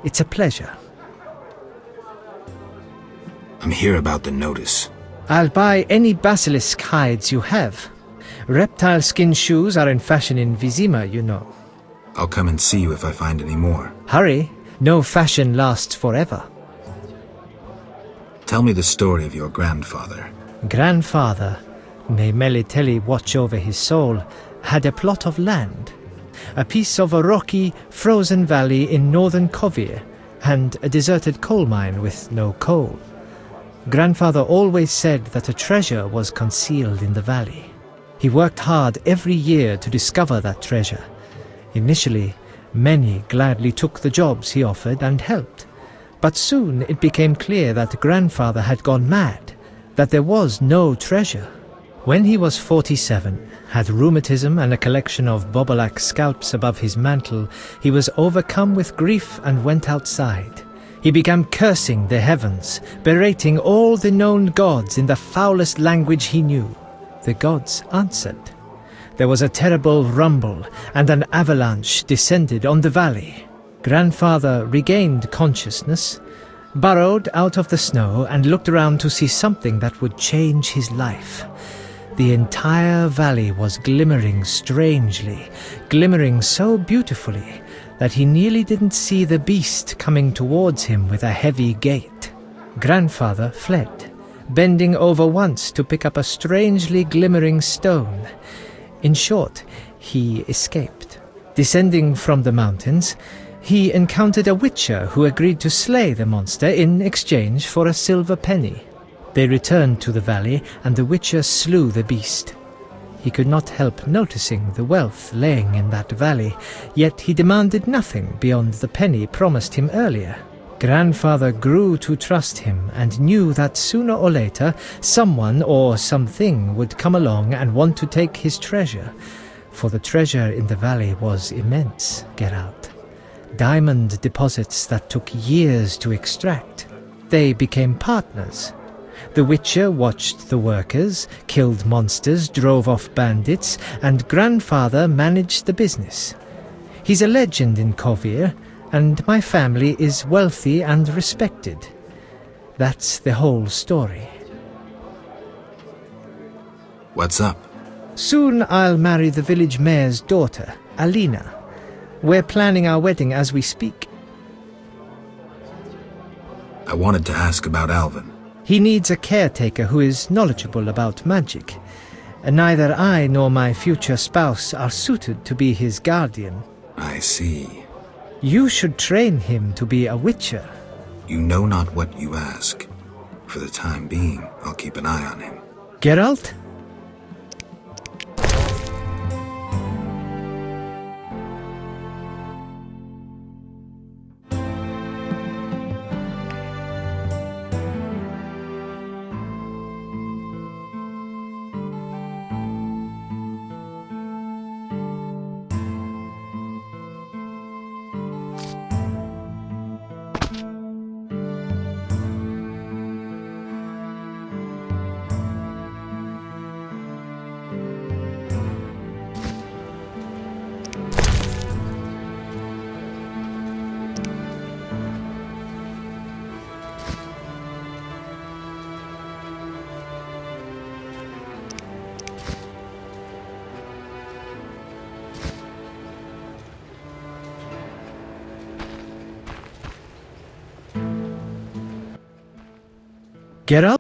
R: It's a pleasure.
B: I'm here about the notice.
R: I'll buy any basilisk hides you have. Reptile skin shoes are in fashion in Vizima, you know.
B: I'll come and see you if I find any more.
R: Hurry, no fashion lasts forever.
B: Tell me the story of your grandfather.
R: Grandfather, may Melitele watch over his soul, had a plot of land. A piece of a rocky, frozen valley in northern Kovir, and a deserted coal mine with no coal. Grandfather always said that a treasure was concealed in the valley. He worked hard every year to discover that treasure. Initially, many gladly took the jobs he offered and helped. But soon it became clear that Grandfather had gone mad, that there was no treasure. When he was 47, had rheumatism and a collection of Bobolak scalps above his mantle, he was overcome with grief and went outside. He began cursing the heavens, berating all the known gods in the foulest language he knew. The gods answered. There was a terrible rumble, and an avalanche descended on the valley. Grandfather regained consciousness, burrowed out of the snow, and looked around to see something that would change his life. The entire valley was glimmering strangely, glimmering so beautifully that he nearly didn't see the beast coming towards him with a heavy gait. Grandfather fled, bending over once to pick up a strangely glimmering stone. In short, he escaped. Descending from the mountains, he encountered a witcher who agreed to slay the monster in exchange for a silver penny. They returned to the valley, and the witcher slew the beast. He could not help noticing the wealth laying in that valley, yet he demanded nothing beyond the penny promised him earlier. Grandfather grew to trust him and knew that sooner or later someone or something would come along and want to take his treasure, for the treasure in the valley was immense, Geralt. Diamond deposits that took years to extract. They became partners. The Witcher watched the workers, killed monsters, drove off bandits, and Grandfather managed the business. He's a legend in Kovir, and my family is wealthy and respected. That's the whole story.
B: What's up?
R: Soon I'll marry the village mayor's daughter, Alina. We're planning our wedding as we speak.
B: I wanted to ask about Alvin.
R: He needs a caretaker who is knowledgeable about magic. Neither I nor my future spouse are suited to be his guardian.
B: I see.
R: You should train him to be a witcher.
B: You know not what you ask. For the time being, I'll keep an eye on him.
R: Geralt? Geralt?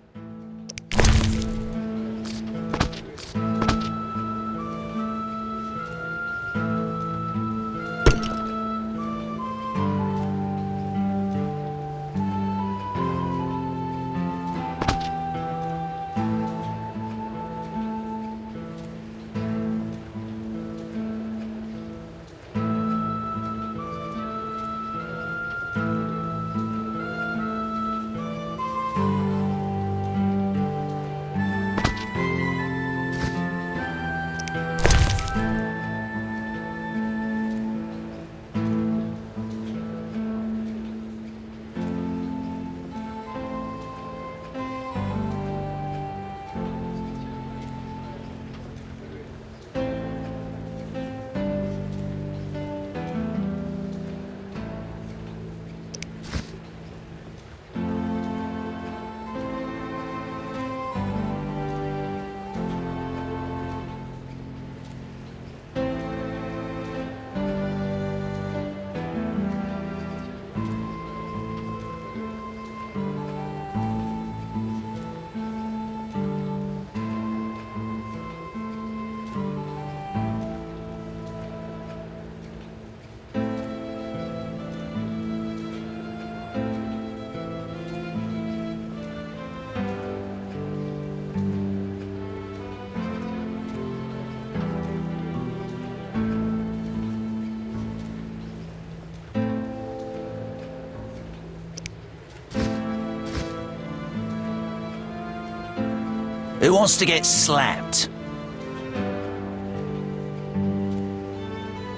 N: Who wants to get slapped?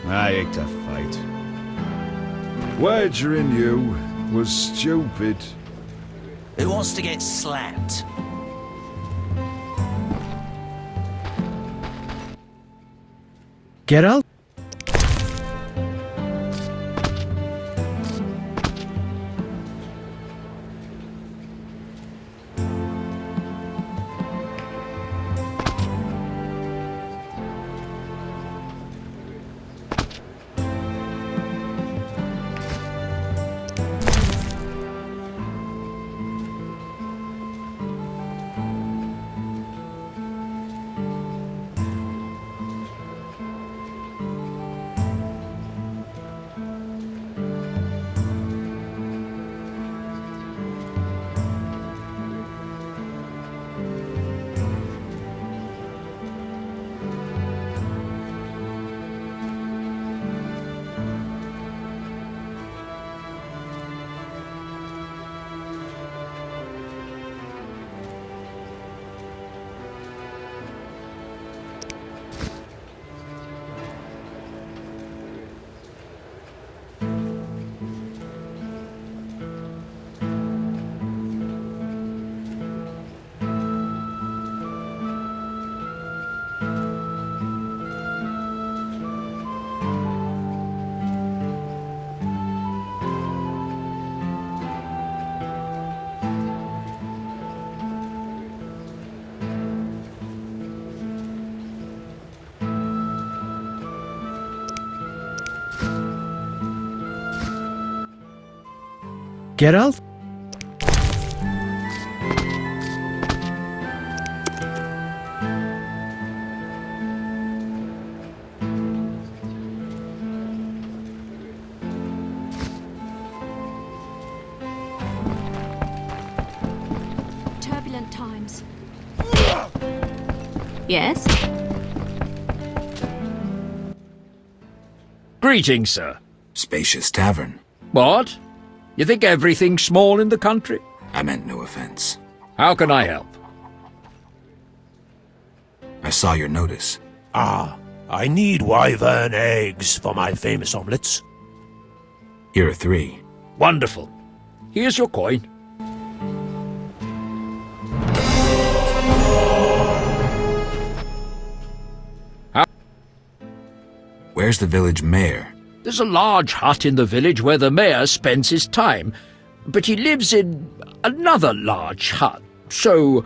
Q: I hate to fight.
S: Wagering you was stupid.
N: Who wants to get slapped?
R: Geralt? Geralt?
J: Turbulent times.
M: Yes?
T: Greetings, sir.
B: Spacious tavern.
T: What? You think everything's small in the country?
B: I meant no offense.
T: How can I help?
B: I saw your notice.
U: Ah, I need wyvern eggs for my famous omelets.
B: Here are 3.
T: Wonderful. Here's your coin.
B: Where's the village mayor?
T: There's a large hut in the village where the mayor spends his time, but he lives in another large hut, so...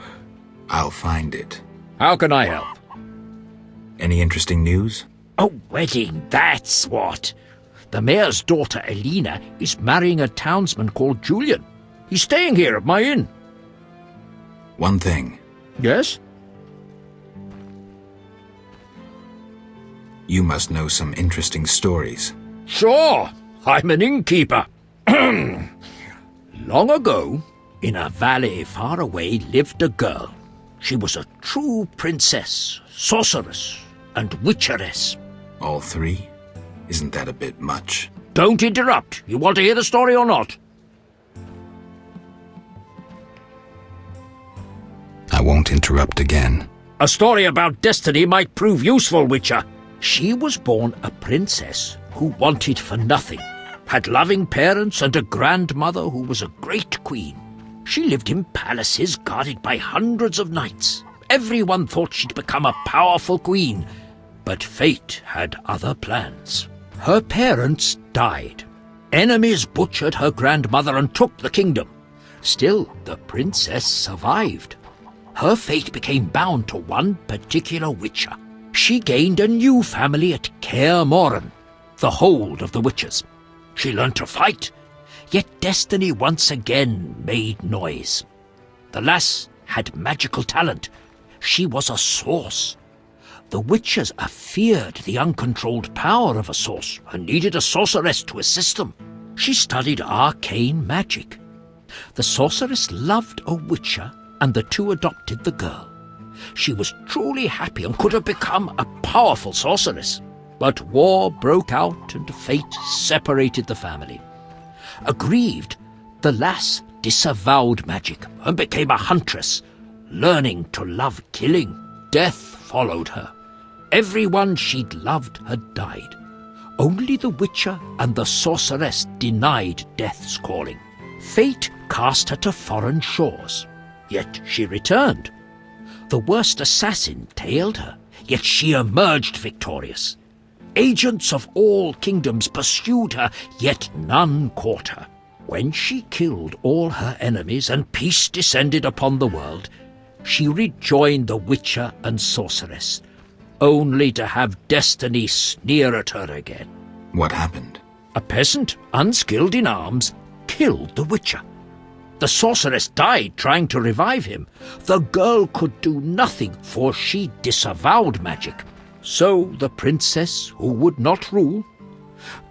B: I'll find it.
T: How can I help?
B: Any interesting news?
T: A wedding, that's what. The mayor's daughter, Alina, is marrying a townsman called Julian. He's staying here at my inn.
B: One thing.
T: Yes?
B: You must know some interesting stories.
T: Sure, I'm an innkeeper. Long ago, in a valley far away, lived a girl. She was a true princess, sorceress, and witcheress.
B: All three? Isn't that a bit much?
T: Don't interrupt. You want to hear the story or not?
B: I won't interrupt again.
T: A story about destiny might prove useful, Witcher. She was born a princess who wanted for nothing, had loving parents and a grandmother who was a great queen. She lived in palaces guarded by hundreds of knights. Everyone thought she'd become a powerful queen, but fate had other plans. Her parents died. Enemies butchered her grandmother and took the kingdom. Still, the princess survived. Her fate became bound to one particular witcher. She gained a new family at Kaer Morhen, the hold of the witches. She learned to fight, yet destiny once again made noise. The lass had magical talent. She was a source. The witches feared the uncontrolled power of a source and needed a sorceress to assist them. She studied arcane magic. The sorceress loved a witcher, and the two adopted the girl. She was truly happy and could have become a powerful sorceress. But war broke out and fate separated the family. Aggrieved, the lass disavowed magic and became a huntress, learning to love killing. Death followed her. Everyone she'd loved had died. Only the witcher and the sorceress denied death's calling. Fate cast her to foreign shores, yet she returned. The worst assassin tailed her, yet she emerged victorious. Agents of all kingdoms pursued her, yet none caught her. When she killed all her enemies and peace descended upon the world, she rejoined the witcher and sorceress, only to have destiny sneer at her again.
B: What happened?
T: A peasant, unskilled in arms, killed the witcher. The sorceress died trying to revive him. The girl could do nothing, for she disavowed magic. So the princess who would not rule,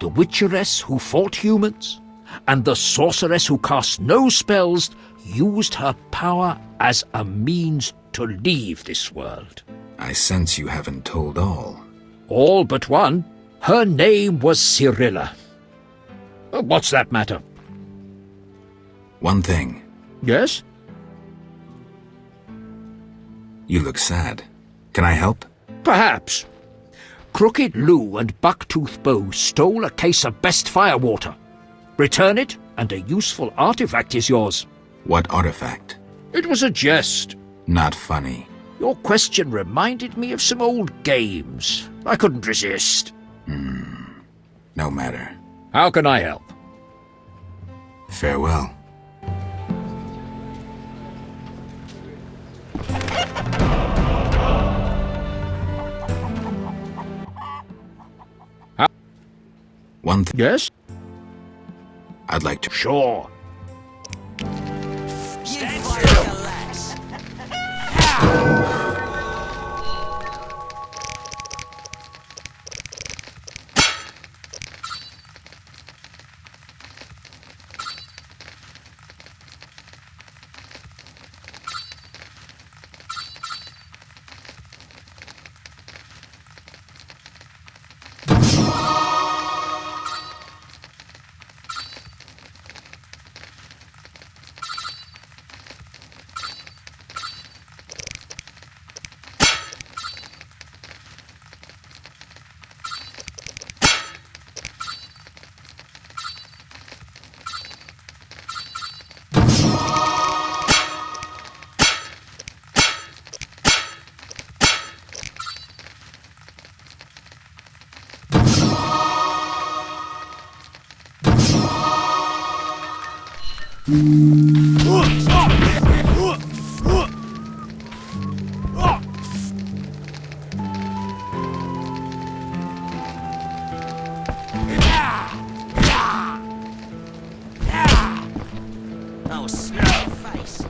T: the witcheress who fought humans, and the sorceress who cast no spells used her power as a means to leave this world.
B: I sense you haven't told all.
T: All but one. Her name was Cyrilla. What's that matter?
B: One thing.
T: Yes?
B: You look sad. Can I help?
T: Perhaps. Crooked Lou and Bucktooth Bow stole a case of best firewater. Return it, and a useful artifact is yours.
B: What artifact?
T: It was a jest.
B: Not funny.
T: Your question reminded me of some old games. I couldn't resist.
B: No matter.
T: How can I help?
B: Farewell. One thing.
T: Yes?
B: I'd like to.
T: Sure.
N: Stand still, lass. Oh, smell your face.